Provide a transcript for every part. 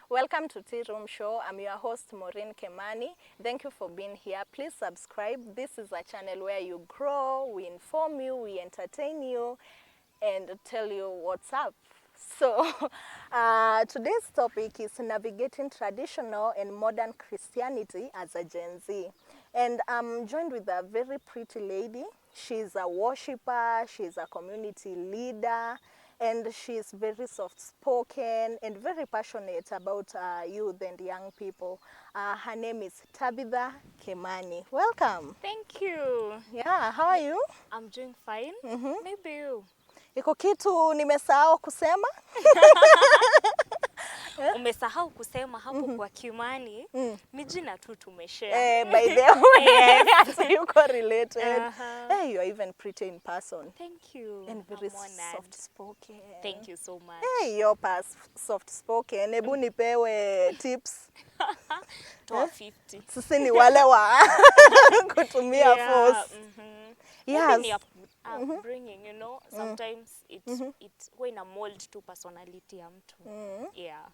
Welcome to Tea Room Show. I'm your host Maureen Kemani. Thank you for being here. Please subscribe. This is a channel where you grow, we inform you, we entertain you, and tell you what's up. So today's topic is navigating traditional and modern Christianity as a Gen Z. And I'm joined with a very pretty lady. She's a worshiper, she's a community leader, and she's very soft-spoken and very passionate about youth and young people. Her name is Tabitha Kemani. Welcome. Thank you. Yeah, how are you? I'm doing fine. Maybe you. Iko kitu nimesahau kusema? Umesahau kusema hapo kwa Kimani. Ni jina tu tumeshare. By the way, so you correlated. Hey, you are even pretty in person. Thank you. And very I'm honored. soft-spoken. Thank you so much. Hey, you're soft-spoken. Hebu nipewe tips. Toa 50. Sisi ni wale wa kutumia force. Yes. Maybe upbringing, you know, sometimes it's when a mold to personality ya mtu. Yeah.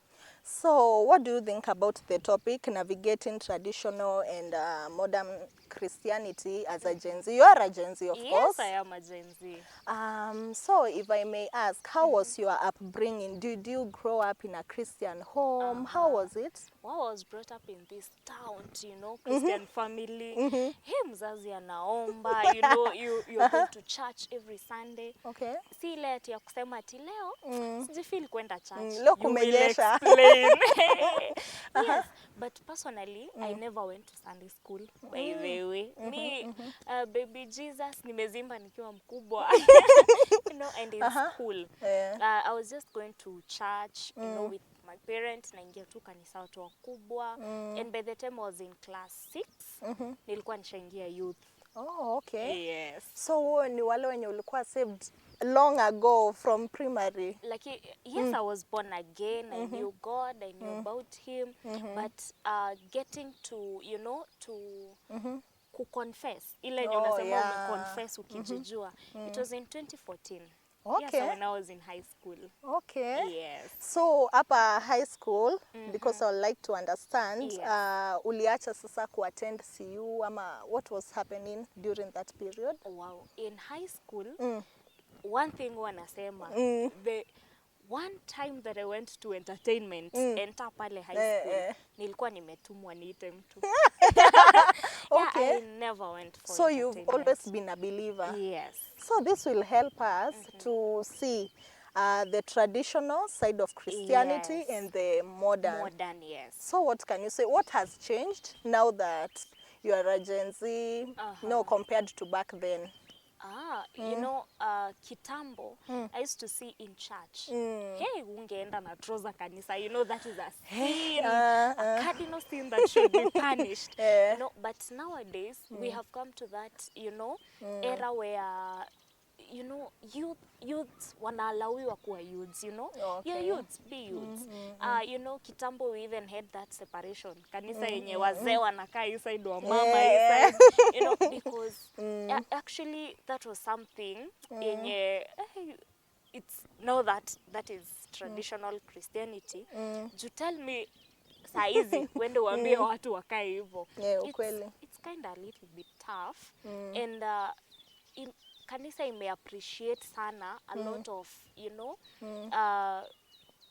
So, what do you think about the topic, navigating traditional and modern Christianity as a Gen Z? You are a Gen Z, of course. Yes, I am a Gen Z. So, if I may ask, how was your upbringing? Did you grow up in a Christian home? How was it? Well, I was brought up in this town, you know, Christian family. Hey, mzazi anaomba, you know, you go to church every Sunday. Okay. Si ile ati ya kusema ati leo, sijifeel kwenda church. Leo kumenyesha. Yes, but personally, I never went to Sunday school, by the way. Me, baby Jesus, nimezimba nikiwa mkubwa. You know, and in school. I was just going to church, you know, with my parents, naingia tu kanisa watu wakubwa. And by the time I was in class 6, nilikuwa nishaingia youth. Oh, okay. Yes. So, ni wale wenye ulikuwa saved long ago from primary? Like, yes, I was born again. I knew God, I knew about Him. But getting to, you know, to kuconfess. Ile yenye unasema umeconfess ukijijua. It was in 2014. Okay. Yes, when I was in high school. Okay. Yes. So, hapa high school, because I would like to understand, uliacha sasa kuattend CU ama what was happening during that period? Wow. In high school, one thing wanasema, the one time that I went to entertainment, enter pale high school, nilikuwa nimetumwa niite mtu. Okay. Yeah, I never went for So you've entertainment. always been a believer? Yes. So this will help us to see the traditional side of Christianity and the modern. Modern, yes. So what can you say? What has changed now that you are a Gen Z, no, compared to back then? You know, kitambo, I used to see in church, hey, ungeenda na trouser kanisa, you know, that is a sin, a cardinal sin that should be punished. You know, but nowadays, we have come to that, you know, era where, you know, youths wanalawiwa kuwa youths, you know. Okay. You're youths, be youths. You know, kitambo we even had that separation. Kanisa yenye wazee wanakaa inside wa mama inside. You know, because actually that was something yenye it's now that is traditional Christianity. You tell me saizi wende uambie watu wakae hivyo. It's kind of a little bit tough. And kanisa ime appreciate sana a lot of, you know,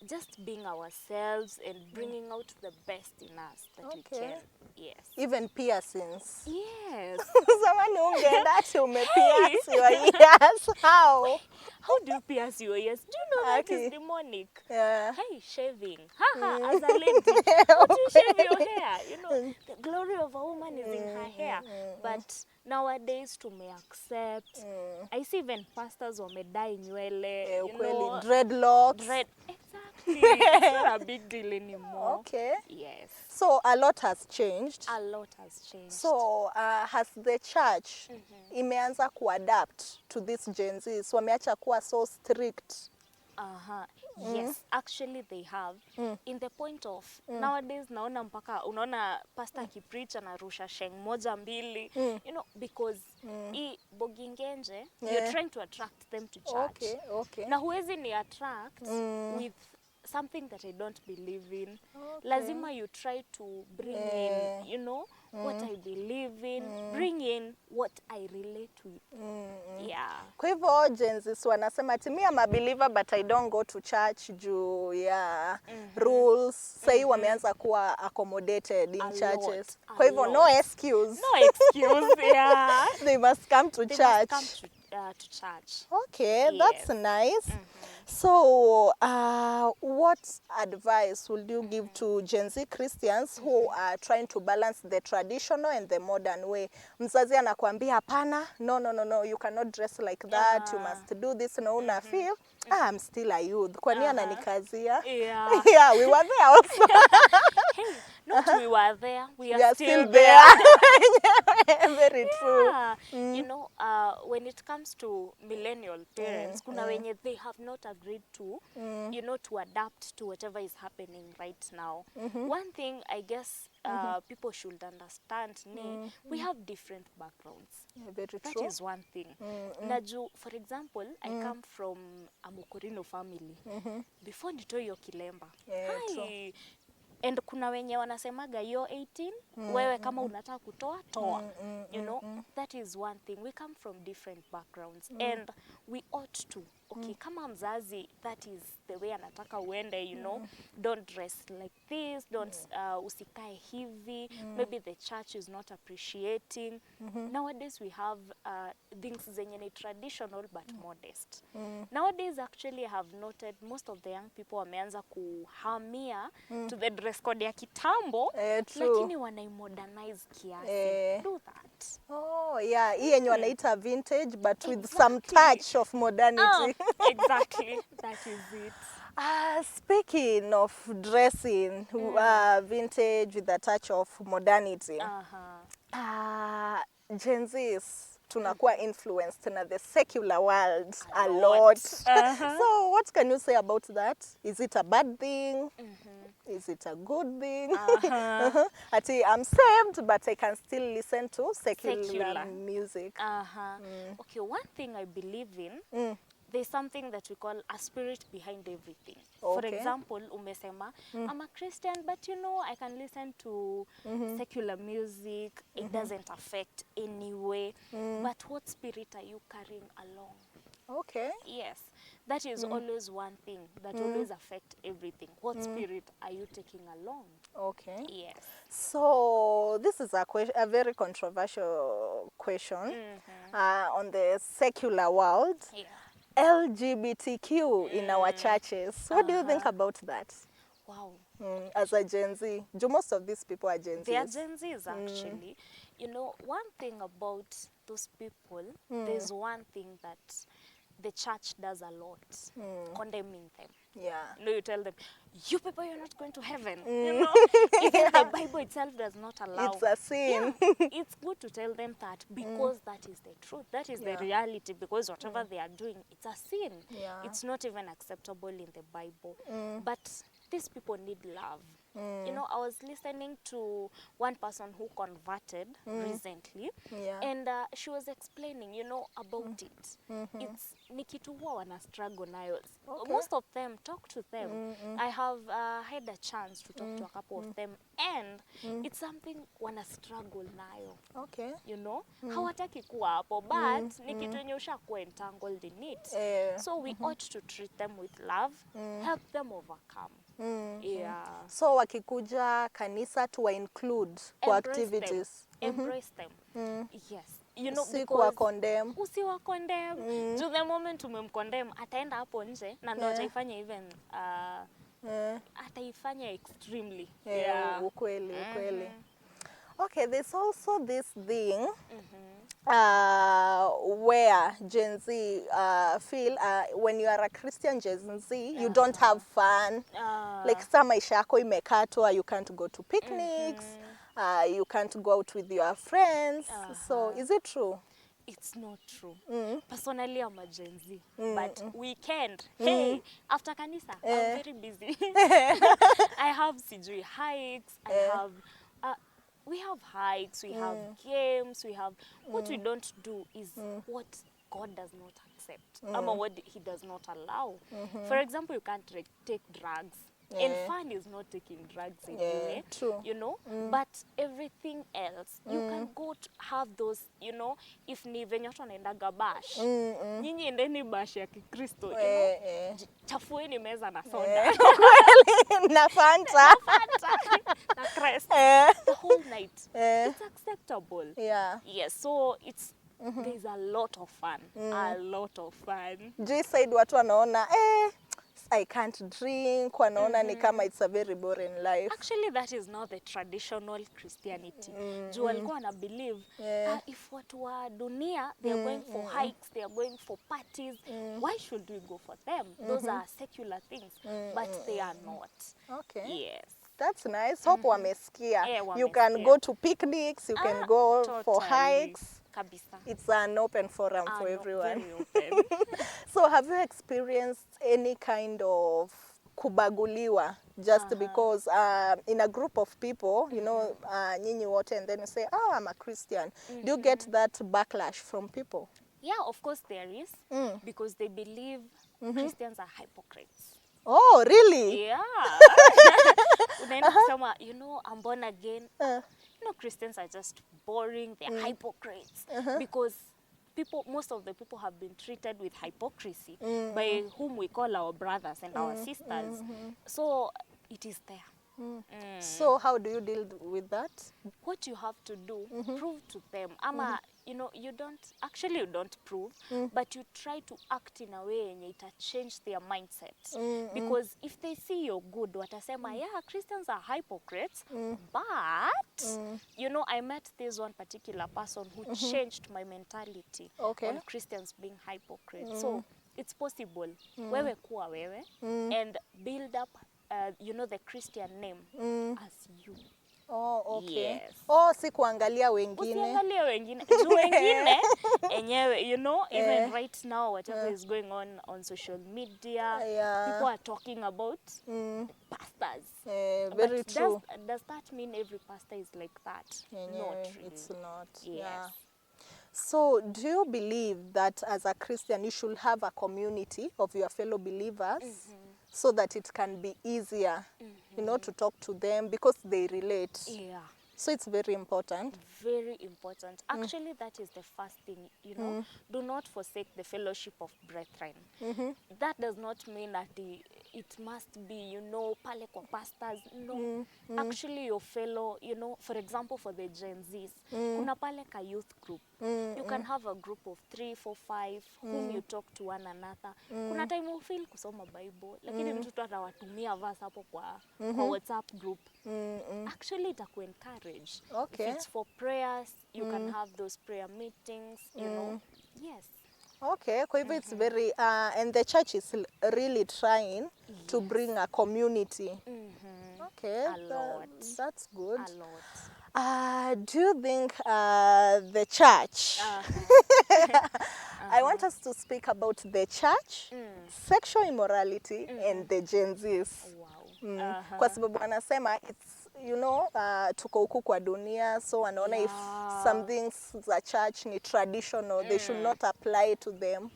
just being ourselves and bringing out the best in us that we can. Yes. Even piercings. Yes. Samani ungeenda ati umepierce your ears. How? How do you pierce your ears? Do you know that is demonic? Yeah. Hey, shaving. Haha, as a lady. How do you shave your hair? You know, the glory of a woman is in her hair. But nowadays to may accept. I see even pastors wamedai nywele. You know, dreadlocks. Exactly. It's not a big deal anymore. Okay. Yes. So a lot has changed. A lot has changed. So has the church imeanza kuadapt to this Gen Z? So wameacha kuwa so strict? Yes, actually they have. In the point of nowadays naona mpaka unaona pastor akipreach anarusha sheng moja mbili, you know, because bogingenje, you're trying to attract them to church. Okay. Na huwezi ni attract with something that I don't believe in. Okay. Lazima you try to bring in, you know, what I believe in, bring in what I relate with. Yeah. Kwa hivyo Gen Z wanasema ati me am a believer but I don't go to church juu ya rules. Sasa wameanza kuwa accommodated in churches. Kwa hivyo no excuse. No excuse, yeah. They must come to church. They must come to church. Okay, Yes. that's nice. So, what advice would you give to Gen Z Christians who are trying to balance the traditional and the modern way? Mzazi anakuambia hapana, no, you cannot dress like that, you must do this, na una feel, I'm still a youth. Kwa nini ananikazia? Yeah. Yeah, we were there also. Hey, not we were there, we We are are still still there. Very true. Yeah. You know, when it comes to millennial parents, kuna wenye they have not agreed to, you know, to adapt to whatever is happening right now. One thing I guess people should understand ni we have different backgrounds. Yeah, very That true. is one thing. Naju, for example, I come from a Mukurino family. Before nitoe hiyo kilemba. Yeah, Hi. And kuna wenye wanasemaga you're 18, wewe kama unataka kutoa, toa. You know, that is one thing. We come from different backgrounds and we ought to. Okay, kama mzazi, that is the way anataka uende, you know. Don't dress like this, don't usikae hivi. Maybe the church is not appreciating. Nowadays we have things zenye ni traditional but modest. Nowadays actually I have noted most of the young people wameanza kuhamia to the dress code ya kitambo, True. lakini wanaimodernize kiasi. Do that. Oh, yeah, hii yenye wanaita vintage but with some touch of modernity. Exactly, that is it. Speaking of dressing, vintage with a touch of modernity, Gen Zs tunakuwa influenced na the secular world a lot. So what can you say about that? Is it a bad thing? Is it a good thing? Ati, I'm saved, but I can still listen to secular music. Okay, one thing I believe in, there's something that we call a spirit behind everything. For Okay. example, umesema, I'm a Christian, but you know, I can listen to secular music. It doesn't affect any way. But what spirit are you carrying along? Okay. Yes, that is always one thing that always affect everything. What spirit are you taking along? Okay. Yes. So this is a very controversial question on the secular world. Yeah. LGBTQ in our churches. What do you think about that? Wow. As a Gen Z? Do most of these people are Gen Zs? They are Gen Zs actually. You know, one thing about those people, there's one thing that the church does a lot, condemning them. Yeah. You know, you tell them, you people, you're not going to heaven. You know, even the Bible itself does not allow. It's a sin. Yeah, it's good to tell them that because that is the truth. That is the reality, because whatever they are doing, it's a sin. Yeah. It's not even acceptable in the Bible. But these people need love. You know, I was listening to one person who converted recently, and she was explaining, you know, about it. It's ni kitu huwa wana struggle nayo. Okay. Most of them, talk to them. I have had a chance to talk to a couple of them, and it's something wana struggle nayo. Okay. You know, hawataki kuwa hapo, but ni kitu yenye ushakuwa entangled in it. So we ought to treat them with love, help them overcome. Yeah. So wakikuja kanisa tuwa include kwa activities. Embrace them. Yes. You know, Si kuwa because condemn. usiwa condemn. To the moment umemcondemn, ataenda hapo nje na ndo ataifanya even ataifanya extremely. Yeah. Ukweli, ukweli. Okay, there's also this thing where Gen Z feel when you are a Christian Gen Z, you don't have fun. Like sa maisha yako imekatwa, you can't go to picnics, you can't go out with your friends. So is it true? It's not true. Personally, I'm a Gen Z, but weekend, hey, after kanisa, I'm very busy. I have sijui hikes, we have hikes, we have games, we have, what we don't do is what God does not accept. accept ama what he does not allow. For example, you can't take drugs. And fun is not taking drugs anyway, true. you know, but everything else, you can go to have those, you know, if ni venye watu wanaendaga bash, nyinyi endeni bash ya Kikristo, you know, chafueni meza na soda. Na Fanta. Na Crest. The whole night. It's acceptable. Yeah. Yes, so it's, there's a lot of fun. A lot of fun. G said watu wanaona, I can't drink, wanaona ni kama it's a very boring life. Actually, that is not the traditional Christianity. Juu walikuwa wana believe if watu wa dunia, they are going for hikes, they are going for parties, why should we go for them? Those are secular things, but they are not. Okay. Yes. That's nice. Hope wamesikia. Yeah, You can go to picnics, you can go totally. for hikes. Kabisa. It's an open forum for everyone. Very open. So have you experienced any kind of kubaguliwa just because in a group of people, you know, nyinyi wote, and then you say, oh, I'm a Christian. Do you get that backlash from people? Yeah, of course there is. Because they believe Christians are hypocrites. Oh, really? Yeah. Unaenda kusema, you know, I'm born again. You know, Christians are just boring. They're hypocrites. Because people, most of the people have been treated with hypocrisy by whom we call our brothers and our sisters. So it is there. So how do you deal with that? What you have to do, prove to them. Ama, you know, you don't prove, but you try to act in a way and it change their mindset. Because if they see you're good, watasema, yeah, Christians are hypocrites, but, you know, I met this one particular person who changed my mentality on Christians being hypocrites. So it's possible. Wewe kuwa wewe, and build up, you know, the Christian name as you. Oh, okay. Yes. Oh, si kuangalia wengine. Usiangalie wengine. Juu wengine, enyewe, you know, even right now, whatever is going on social media, people are talking about pastors. Very true. Does that mean every pastor is like that? Not really. It's not. Yes. Yeah. So, do you believe that as a Christian, you should have a community of your fellow believers so that it can be easier, you know, to talk to them because they relate? Yeah. So it's very important. Very important. Actually, that is the first thing, you know. Do not forsake the fellowship of brethren. That does not mean that it must be, you know, pale kwa pastors. No. Actually, your fellow, you know, for example, for the Gen Zs, kuna pale ka youth group. You can have a group of 3, 4, 5 whom you talk to one another. Kuna time you feel kusoma Bible, lakini mtu atawatumia verse hapo kwa WhatsApp group. Actually, itaku encourage. Okay. If it's for prayers, you can have those prayer meetings, you know. Yes. Okay, kwa hivyo it's very, and the church is really trying to bring a community. Okay, A lot. That's good. A lot. Do you think the church, I want us to speak about the church, sexual immorality, and the Gen Zs. Wow. Kwa sababu anasema it's, you know, tuko huku kwa dunia, so wanaona if some things za church ni traditional, they should not apply to them.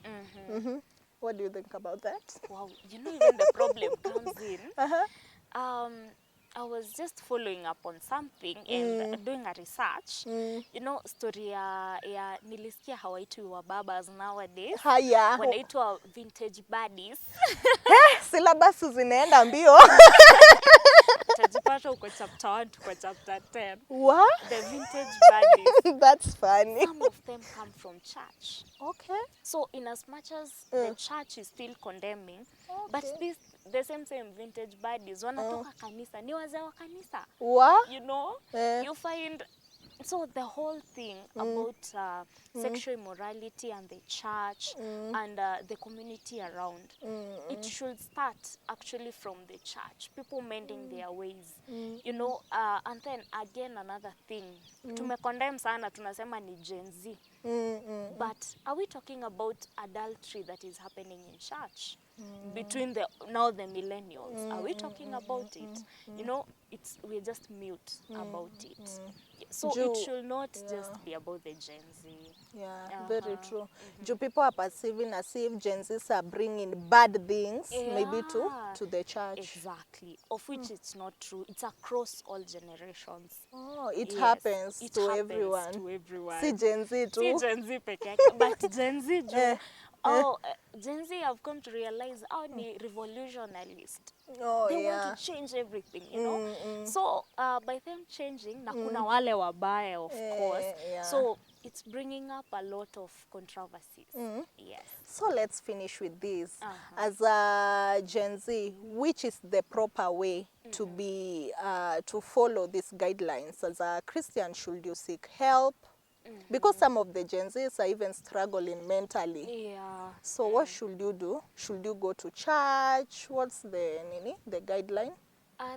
What do you think about that? Wow. You know, even the problem comes in. I was just following up on something and doing a research. You know, story ya nilisikia hawaitwi wa babas nowadays. Haya. Wanaitwa vintage buddies. Syllabus zinaenda mbio. Utajipata uko chapter 1 to chapter 10. What? The vintage buddies. That's funny. Some of them come from church. Okay. So in as much as the church is still condemning, but the same vintage buddies wanatoka kanisa, ni wazee wa kanisa. What? You know, you find, so the whole thing about sexual immorality and the church and the community around, it should start actually from the church, people mending their ways, you know, and then again another thing, tumekondem sana, tunasema ni Gen Z, but are we talking about adultery that is happening in church? between the millennials. Are we talking about it? You know, we're just mute about it. So it should not just be about the Gen Z. Yeah, very true. Do people are perceiving as if Gen Zs are bringing bad things, maybe to the church? Exactly. Of which it's not true. It's across all generations. Oh, it happens it to happens everyone. to everyone. See Gen Z too. See Gen Z peke yake. But Gen Z, Gen Z have come to realize how ni revolutionalist. Oh, They yeah. want to change everything, you know. So by them changing, na kuna wale wabaya, of course. Yeah. So it's bringing up a lot of controversies. Yes. So let's finish with this. As a Gen Z, which is the proper way to be to follow these guidelines? As a Christian, should you seek help? Because some of the Gen Zs are even struggling mentally. Yeah. So what should you do? Should you go to church? What's the guideline?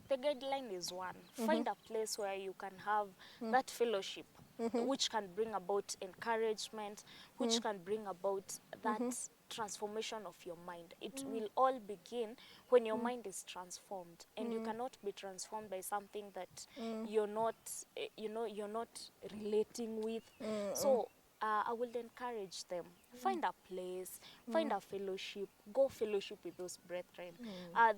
The guideline is one. Find a place where you can have that fellowship, which can bring about encouragement, which can bring about that transformation of your mind. It will all begin when your mind is transformed, and you cannot be transformed by something that you're not, you're not relating with. So I will encourage them. Find a place, find a fellowship, go fellowship with those brethren.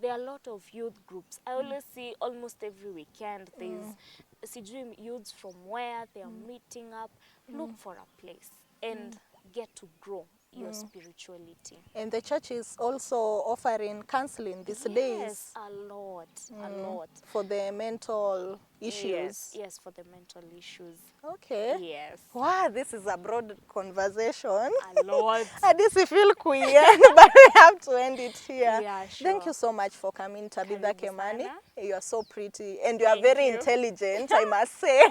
There are a lot of youth groups. I always see almost every weekend there's sijui youths from where they are meeting up. Look for a place and get to grow your spirituality. And the church is also offering counseling these days. Yes, a lot. For the mental issues. Yes, for the mental issues. Okay. Yes. Wow, this is a broad conversation. A lot. I just feel queer, but we have to end it here. Yeah, sure. Thank you so much for coming, Tabitha Karibu Kemani. sana. You are so pretty and you are Thank very you. intelligent, I must say.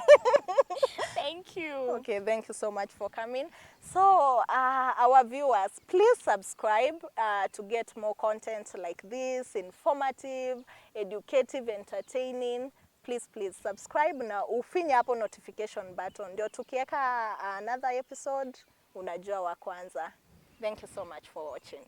Thank you. Okay, thank you so much for coming. So, our viewers, please subscribe to get more content like this, informative, educative, entertaining. Please subscribe na ufinye hapo notification button. Ndio tukieka another episode, unajua wa kwanza. Thank you so much for watching.